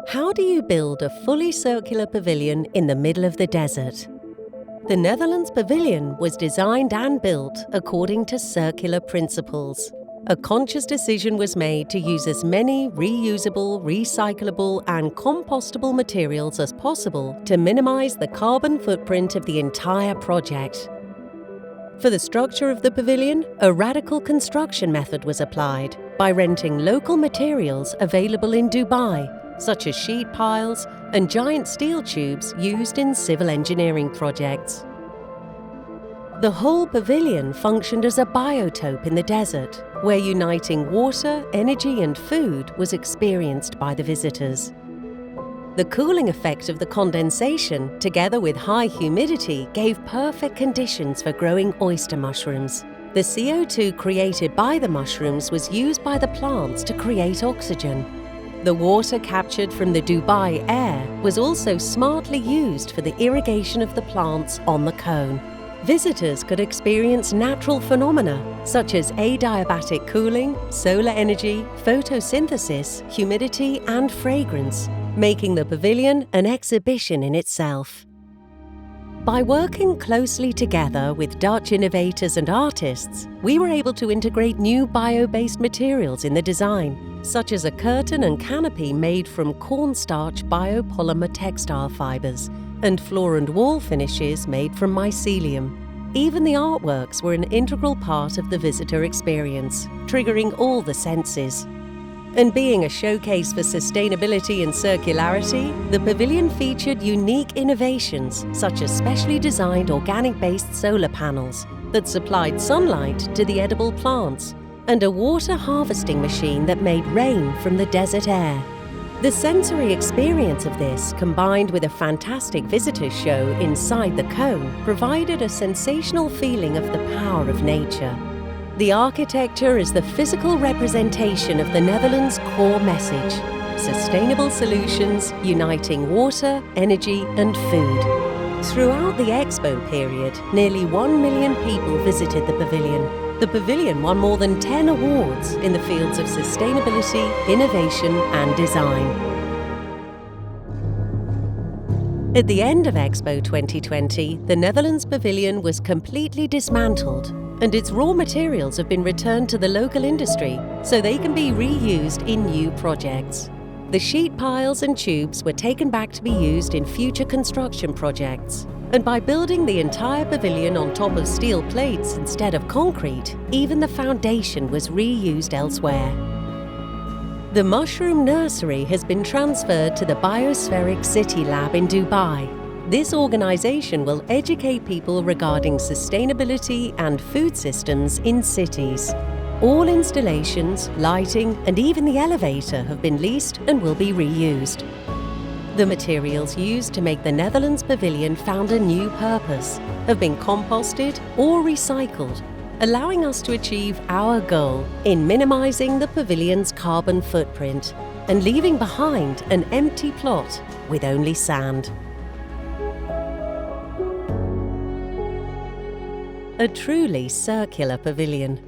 How do you build a fully circular pavilion in the middle of the desert? The Netherlands Pavilion was designed and built according to circular principles. A conscious decision was made to use as many reusable, recyclable and compostable materials as possible to minimize the carbon footprint of the entire project. For the structure of the pavilion, a radical construction method was applied by renting local materials available in Dubai, such as sheet piles and giant steel tubes used in civil engineering projects. The whole pavilion functioned as a biotope in the desert, where uniting water, energy and food was experienced by the visitors. The cooling effect of the condensation, together with high humidity, gave perfect conditions for growing oyster mushrooms. The CO2 created by the mushrooms was used by the plants to create oxygen. The water captured from the Dubai air was also smartly used for the irrigation of the plants on the cone. Visitors could experience natural phenomena such as adiabatic cooling, solar energy, photosynthesis, humidity and fragrance, making the pavilion an exhibition in itself. By working closely together with Dutch innovators and artists, we were able to integrate new bio-based materials in the design, such as a curtain and canopy made from cornstarch biopolymer textile fibers and floor and wall finishes made from mycelium. Even the artworks were an integral part of the visitor experience, triggering all the senses. And being a showcase for sustainability and circularity, the pavilion featured unique innovations such as specially designed organic-based solar panels that supplied sunlight to the edible plants and a water harvesting machine that made rain from the desert air. The sensory experience of this, combined with a fantastic visitor show inside the cone, provided a sensational feeling of the power of nature. The architecture is the physical representation of the Netherlands' core message: sustainable solutions uniting water, energy and food. Throughout the Expo period, nearly 1 million people visited the pavilion. The pavilion won more than 10 awards in the fields of sustainability, innovation and design. At the end of Expo 2020, the Netherlands Pavilion was completely dismantled, and its raw materials have been returned to the local industry so they can be reused in new projects. The sheet piles and tubes were taken back to be used in future construction projects. And by building the entire pavilion on top of steel plates instead of concrete, even the foundation was reused elsewhere. The mushroom nursery has been transferred to the Biospheric City Lab in Dubai. This organization will educate people regarding sustainability and food systems in cities. All installations, lighting, and even the elevator have been leased and will be reused. The materials used to make the Netherlands Pavilion found a new purpose, have been composted or recycled, allowing us to achieve our goal in minimizing the pavilion's carbon footprint and leaving behind an empty plot with only sand. A truly circular pavilion.